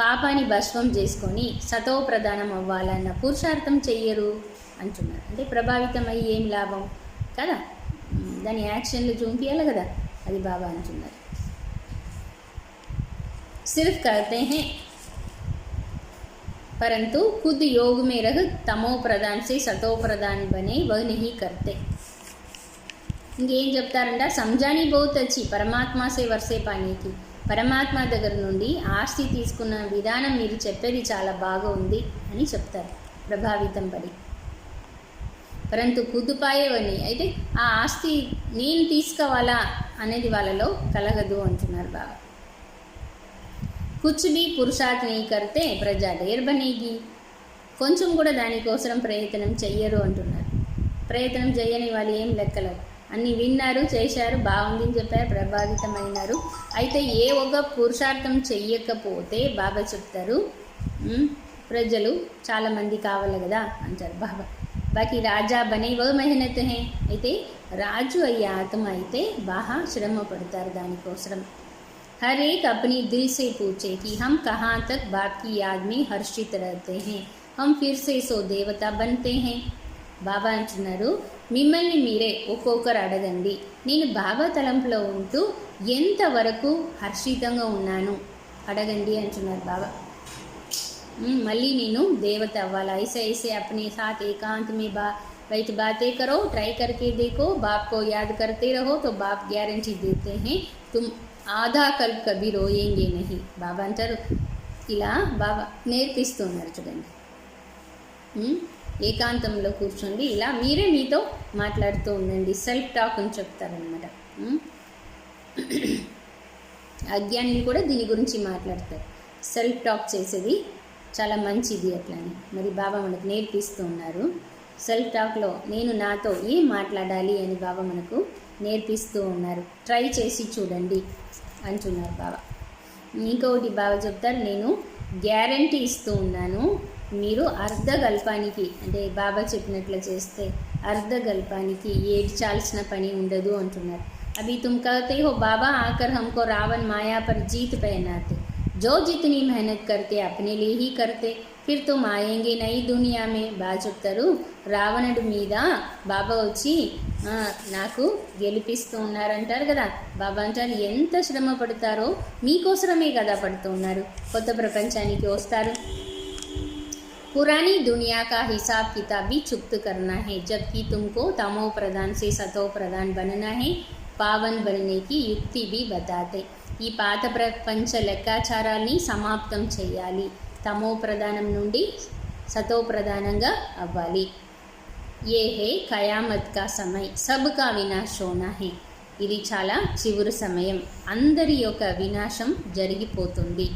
పాపాన్ని భస్మం చేసుకొని సతో ప్రధానం అవ్వాలన్న పురుషార్థం చెయ్యరు అంటున్నారు. అంటే ప్రభావితం అయ్యి ఏం లాభం కదా, దాని యాక్షన్లు చూపించాలి కదా, అది బాబా అంటున్నారు. सिर्फ कहते हैं परंतु खुद योग में रह तमो प्रधान से सतो प्रधान बने वह नहीं करते. ఇంకేం చెప్తారంట సంజాని బహుత్ అచ్చి పరమాత్మ సే వర్సే పానీకి, పరమాత్మ దగ్గర నుండి ఆస్తి తీసుకున్న విధానం మీరు చెప్పేది చాలా బాగా ఉంది అని చెప్తారు ప్రభావితం పడి. పరంతు కుదుపాయేవని అయితే ఆ ఆస్తి నేను తీసుకోవాలా అనేది వాళ్ళలో కలగదు అంటున్నారు బాబా. कुछ भी पुरुषार्थ नहीं करते प्रजा ढेर बनेगी, కొంచెం కూడా దానికోసం ప్రయత్నం చెయ్యరు అంటున్నారు. ప్రయత్నం చేయని వాళ్ళు ఏం లెక్కలేదు, అన్నీ విన్నారు చేశారు బాగుంది అని చెప్పారు ప్రభావితమైనారు. అయితే ఏ ఒక పురుషార్థం చెయ్యకపోతే బాబా చెప్తారు ప్రజలు చాలామంది కావాలి కదా అంటారు బాబా. బాకీ రాజా బనే వ మెహనత్ హే, అయితే రాజు అయ్యే ఆత్మ అయితే బాగా శ్రమ పడతారు దానికోసం. हर एक अपनी दिल से पूछे कि हम कहाँ तक बाप की याद में हर्षित रहते हैं, हम फिर से सो देवता बनते हैं. బాబా అంటున్నారు మిమ్మల్ని మీరే ఒక్కొక్కరు అడగండి, నేను బాబా తలంపులో ఉంటూ ఎంతవరకు హర్షితంగా ఉన్నాను అడగండి అంటున్నారు బాబా. మళ్ళీ నేను దేవత అవ్వాలి. ऐसे ऐसे अपने साथ एकांत में बैठ बातें करो, ट्राई करके देखो, बाप को याद करते रहो तो बाप गारंटी देते हैं तुम ఆధా కల్ప్ కభీ రోయేంగే నహీ. బాబా అంటారు ఇలా బాబా నేర్పిస్తున్నారు చూడండి. ఏకాంతంలో కూర్చోండి, ఇలా మీరే మీతో మాట్లాడుతూ ఉండండి. సెల్ఫ్ టాక్ అని చెప్తారనమాట. అజ్ఞానులు కూడా దీని గురించి మాట్లాడతారు. సెల్ఫ్ టాక్ చేసేది చాలా మంచిది అట్లని మరి బాబా మనకు నేర్పిస్తూ ఉన్నారు. సెల్ఫ్ టాక్లో నేను నాతో ఏం మాట్లాడాలి అని బాబా మనకు నేర్పిస్తూ ఉన్నారు. ట్రై చేసి చూడండి అంటున్నారు బాబా. ఇంకొకటి బాబా చెప్తారు, నేను గ్యారంటీ ఇస్తూ ఉన్నాను, మీరు అర్ధగల్పానికి అంటే బాబా చెప్పినట్లు చేస్తే అర్ధగల్పానికి ఏడ్చాల్సిన పని ఉండదు అంటున్నారు. అభి తుమ్ कहते हो बाबा आकर हमको रावण माया पर जीत पहनाते, जो जितनी मेहनत करते अपने लिए ही करते, फिर तुम आएंगे नई दुनिया में. బాగా చెప్తారు, రావణుడి మీద బాబా వచ్చి నాకు గెలిపిస్తూ ఉన్నారంటారు కదా. బాబా అంటారు, ఎంత శ్రమ పడతారో మీకోసరమే కదా పడుతూ ఉన్నారు, కొత్త ప్రపంచానికి వస్తారు. पुरानी दुनिया का हिसाब किताब भी चुप्त करना है, जबकि तुमको तमो प्रधान से सतो प्रधान बनना है. पावन बनने की युक्ति भी बताते. ఈ పాత ప్రపంచ లెక్కాచారాల్ని సమాప్తం చేయాలి, తమో ప్రధానం నుండి సతో ప్రధానంగా అవ్వాలి. ఏ హే ఖయామత్ కా సమయ్, సబ్ కా వినాశ్ హోనా హే. ఇది చాలా చివరి సమయం, అందరి యొక్క వినాశం జరిగిపోతుంది.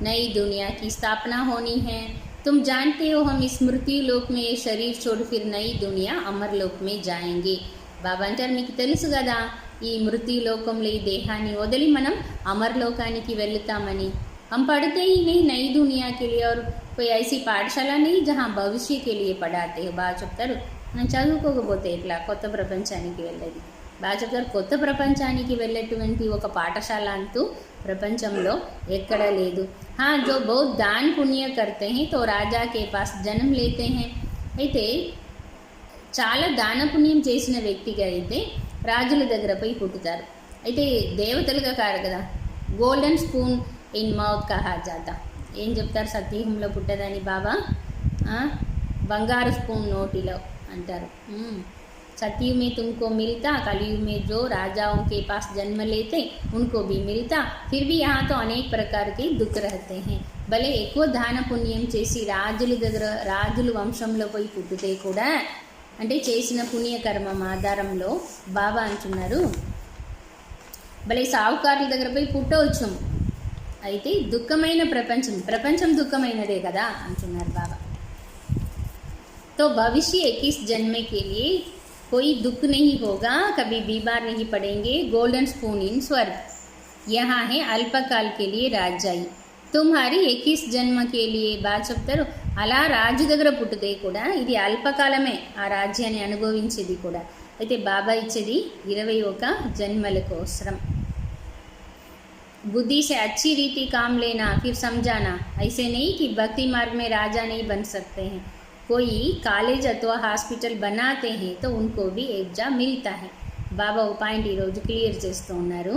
నई दुनिया की स्थापना होनी है. तुम जानते हो हम इस मृत्यु लोक में ये शरीर छोड़ फिर नई दुनिया अमर लोक में जाएंगे. బాబా అంటారు, మీకు తెలుసు కదా ఈ మృత్యులోకంలో ఈ దేహాన్ని వదిలి మనం అమర్లోకానికి వెళ్తామని. हम पढ़ते ही नहीं नई दुनिया के लिए और कोई ऐसी పాఠశాల नहीं जहाँ भविष्य के लिए पढ़ाते हो. బాగా చెప్తారు, మనం చదువుకోకపోతే ఇట్లా కొత్త ప్రపంచానికి వెళ్ళేది. బాగా చెప్తారు, కొత్త ప్రపంచానికి వెళ్ళేటువంటి ఒక పాఠశాల అంటూ ప్రపంచంలో ఎక్కడా లేదు. हाँ जो बहुत दान पुण्य करते हैं तो राजा के पास जन्म लेते हैं. అయితే చాలా దాన పుణ్యం చేసిన వ్యక్తిగా అయితే రాజుల దగ్గర పోయి పుట్టుతారు. అయితే దేవతలుగా కారు కదా. గోల్డెన్ స్పూన్ ఇన్ మౌత్ కహా జాతా. ఏం చెప్తారు, సత్యయుగంలో పుట్టదని బాబా బంగారు స్పూన్ నోటిలో అంటారు. सतयुग में तुमको मिलता, कलयुग में जो राजाओं के पास जन्म लेते उनको भी मिलता, फिर भी यहाँ तो अनेक प्रकार के दुख रहते हैं. భలే ఎక్కువ దాన పుణ్యం చేసి రాజుల దగ్గర రాజుల వంశంలో పోయి పుట్టితే కూడా అంటే చేసిన పుణ్యకర్మం ఆధారంలో బాబా అంటున్నారు, భలే సావుకారుల దగ్గర పోయి పుట్టవచ్చు, అయితే దుఃఖమైన ప్రపంచం దుఃఖమైనదే కదా అంటున్నారు బాబా. तो भविष्य 21 जन्म के लिए कोई दुख नहीं होगा, कभी बीमार नहीं पड़ेंगे. गोल्डन स्पून इन स्वर्ग, यहाँ है अल्पकाल के लिए राजाई. तुम्हारी 21 జన్మ के लिए బాగా చెప్తారు. అలా రాజు దగ్గర పుట్టితే కూడా ఇది అల్పకాలమే, ఆ రాజ్యాన్ని అనుభవించేది కూడా. అయితే బాబా ఇచ్చేది 21 జన్మల కోసరం. बुद्धि से अच्छी रीति काम लेना, फिर समझाना. ऐसे नहीं कि भक्ति मार्ग में राजा नहीं बन सकते हैं. कोई कॉलेज अथवा हॉस्पिटल बनाते हैं तो उनको भी एग्जा मिलता है. బాబా ఒక పాయింట్ ఈరోజు క్లియర్ చేస్తూ ఉన్నారు.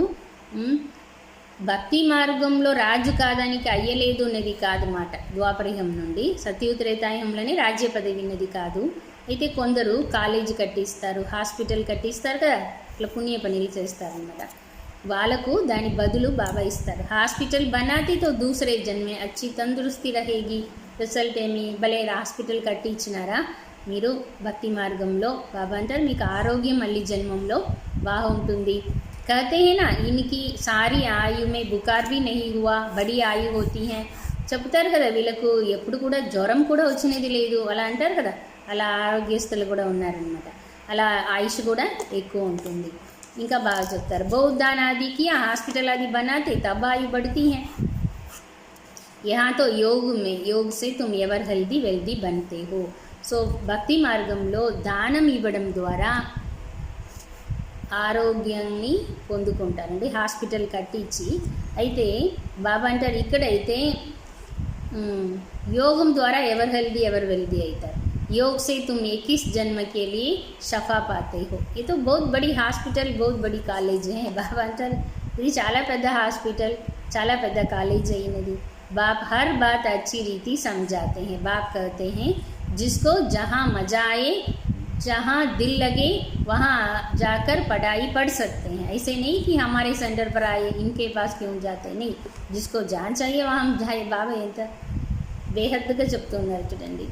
భక్తి మార్గంలో రాజు కాదానికి అయ్యలేదు అన్నది కాదు మాట. ద్వాపరయుగం నుండి సత్యుత్రేతాయుగంలోనే రాజ్య పదవి ఉన్నది కాదు. అయితే కొందరు కాలేజీ కట్టిస్తారు, హాస్పిటల్ కట్టిస్తారు కదా, ఇట్లా పుణ్య పనులు చేస్తారన్నమాట. వాళ్ళకు దాని బదులు బాబా ఇస్తారు. హాస్పిటల్ బనాతే తో దూసరే జన్మే అచ్చి తందరుస్తి రహేగి. రిజల్ట్ ఏమి, భలే హాస్పిటల్ కట్టి ఇచ్చినారా మీరు భక్తి మార్గంలో, బాబా అంటారు మీకు ఆరోగ్యం మళ్ళీ జన్మంలో బాగుంటుంది. कहते हैं ना इनकी सारी आयु में बुखार भी नहीं हुआ, बड़ी आयु होती है. చెప్తారు కదా వీళ్ళకు ఎప్పుడు కూడా జ్వరం కూడా వచ్చినది లేదు అలా అంటారు కదా. అలా ఆరోగ్యస్తులు కూడా ఉన్నారనమాట. అలా ఆయుష్ కూడా ఎక్కువ ఉంటుంది. ఇంకా బాగా చెప్తారు, बहुत दान आदि किया, हॉस्पिटल आदि बनाते तब आयु बढ़ती है. यहाँ तो योग से तुम ఎవర్ హెల్దీ వెల్దీ बनते हो. సో భక్తి మార్గంలో దానం ఇవ్వడం ద్వారా ఆరోగ్యాన్ని పొందుకుంటారండి, హాస్పిటల్ కట్టించి. అయితే బాబా అంటారు ఇక్కడైతే యోగం ద్వారా ఎవరు హెల్దీ ఎవరు వెల్దీ అవుతారు. योग से तुम 21 जन्म के लिए शफा पाते हो. ये तो बहुत बड़ी हॉस्पिटल, बहुत बड़ी कॉलेज है. బాబా అంటారు ఇది చాలా పెద్ద హాస్పిటల్, చాలా పెద్ద కాలేజ్ అయినది. बाप हर बात अच्छी रीति समझाते हैं. बाप कहते हैं जिसको जहाँ मज़ा आए, जहाँ दिल लगे वहाँ जाकर पढ़ाई पढ़ सकते हैं. ऐसे नहीं कि हमारे सेंटर पर आए इनके पास क्यों जाते, नहीं, जिसको जहाँ चाहिए वहाँ हम जाए. బాబా ఎంత బేహద్దుగా చెప్తున్నారు చూడండి.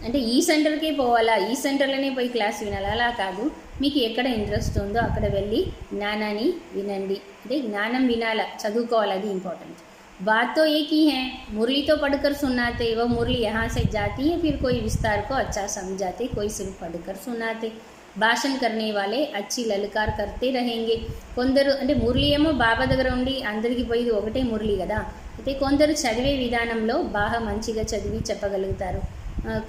అంటే ఈ సెంటర్కే పోవాలా, ఈ సెంటర్లోనే పోయి క్లాస్ వినాలా, అలా కాదు. మీకు ఎక్కడ ఇంట్రెస్ట్ ఉందో అక్కడ వెళ్ళి జ్ఞానాన్ని వినండి. అంటే జ్ఞానం వినాలా, చదువుకోవాలి, అది ఇంపార్టెంట్. बात तो एक ही है, मुरली तो पढ़कर सुनाते, वो मुरली यहाँ से जाती है, फिर कोई विस्तार को अच्छा समझाते, कोई सिर्फ पढ़कर सुनाते. భాషణ करने वाले अच्छी ललकार करते रहेंगे. కొందరు అంటే మురళి ఏమో బాబా దగ్గర ఉండి అందరికీ పోయి ఒకటే మురళి కదా. అయితే కొందరు చదివే విధానంలో బాగా మంచిగా చదివి చెప్పగలుగుతారు,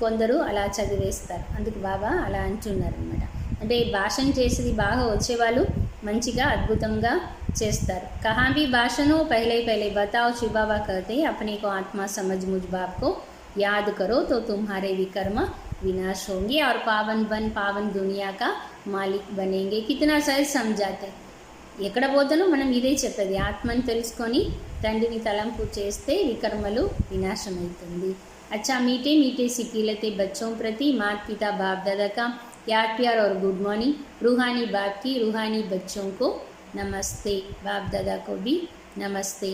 కొందరు అలా చదివేస్తారు. అందుకు బాబా అలా అంటున్నారు అనమాట. అంటే భాషణ చేసేది బాగా వచ్చేవాళ్ళు మంచిగా అద్భుతంగా చేస్తారు. कहाँ भी भाषण हो पहले पहले बताओ, शिव बाबा कहते हैं अपने को आत्मा समझ मुझ बाप को याद करो तो तुम्हारे विकर्म विनाश होंगे और पावन बन पावन दुनिया का मालिक बनेंगे. कितना सहज समझाते. ఎక్కడ పోతానో మనం ఇదే చెప్పేది, ఆత్మని తెలుసుకొని తండ్రిని తలంపు చేస్తే వికర్మలు వినాశమవుతుంది. अच्छा मीठे मीठे सिखिलते बच्चों प्रति माता पिता बाप दादा का याद प्यार और गुड मॉर्निंग. रूहानी बाप की रूहानी बच्चों को नमस्ते, बाप दादा को भी नमस्ते.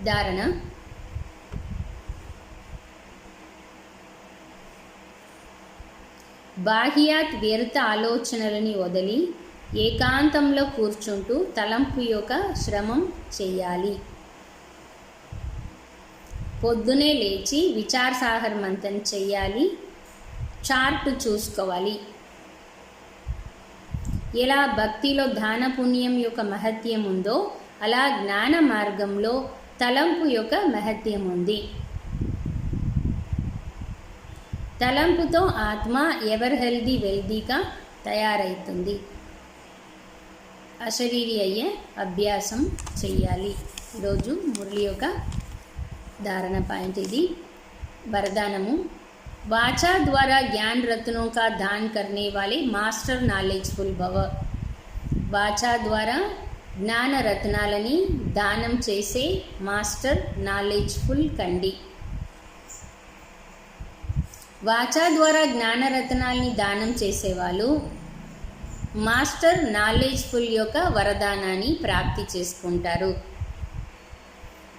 धारणा. బాహ్యాత్ వ్యర్థ ఆలోచనలని వదిలి ఏకాంతంలో కూర్చుంటూ తలంపు యొక్క శ్రమం చేయాలి. పొద్దునే లేచి విచార సాగర్ మంథన్ చేయాలి. చార్ట్ చూసుకోవాలి. ఎలా భక్తిలో దాన పుణ్యం యొక్క మహత్యం ఉందో అలా జ్ఞాన మార్గంలో తలంపు యొక్క మహత్యం ఉంది. తలంపుతో ఆత్మ ఎవర్ హెల్దీ వెల్దీగా తయారవుతుంది. అశరీరి అయ్యే అభ్యాసం చెయ్యాలి. ఈరోజు మురళి యొక్క धारणा पॉइंट ఇది. वरदानमु. वाचा द्वारा ज्ञान रत्नों का दान करने वाले मास्टर नालेजफुल भव. वाचा द्वारा జ్ఞాన రత్నాలని దానం చేసే మాస్టర్ నాలెడ్జ్ఫుల్ కండి. వాచా ద్వారా జ్ఞాన రత్నాలని దానం చేసేవాళ్ళు మాస్టర్ నాలెడ్జ్ఫుల్ యొక్క వరదానాన్ని ప్రాప్తి చేసుకుంటారు.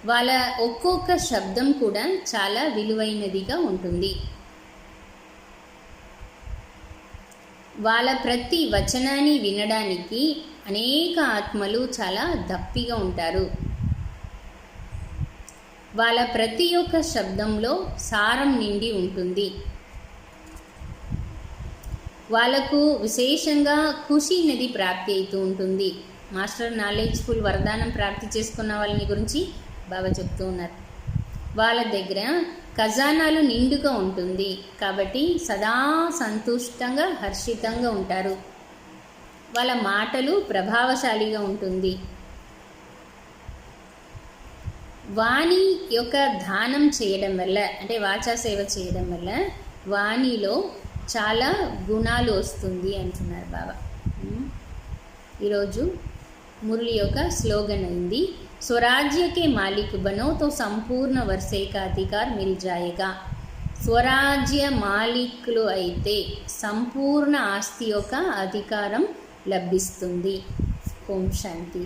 వాళ్ళ ఒక్కొక్క శబ్దం కూడా చాలా విలువైనదిగా ఉంటుంది. వాళ్ళ ప్రతి వచనాన్ని వినడానికి అనేక ఆత్మలు చాలా దప్పిగా ఉంటారు. వాళ్ళ ప్రతి ఒక్క శబ్దంలో సారం నిండి ఉంటుంది. వాళ్ళకు విశేషంగా ఖుషి నది ప్రాప్తి అవుతూ ఉంటుంది. మాస్టర్ నాలెడ్జ్ఫుల్ వరదానం ప్రాప్తి చేసుకున్న వాళ్ళని గురించి బాబా చెప్తూ ఉన్నారు. వాళ్ళ దగ్గర ఖజానాలు నిండుగా ఉంటుంది కాబట్టి సదా సంతుష్టంగా హర్షితంగా ఉంటారు. వాళ్ళ మాటలు ప్రభావశాలిగా ఉంటుంది. వాణి యొక్క దానం చేయడం వల్ల అంటే వాచా సేవ చేయడం వల్ల వాణిలో చాలా గుణాలు వస్తుంది అంటున్నారు బాబా. ఈరోజు మురళి యొక్క స్లోగన్ అయింది, स्वराज्य के मालिक बनो तो संपूर्ण वर्षे का अधिकार मिल जाएगा. స్వరాజ్య మాలికులు అయితే సంపూర్ణ ఆస్తి యొక్క అధికారం లభిస్తుంది. ఓం శాంతి.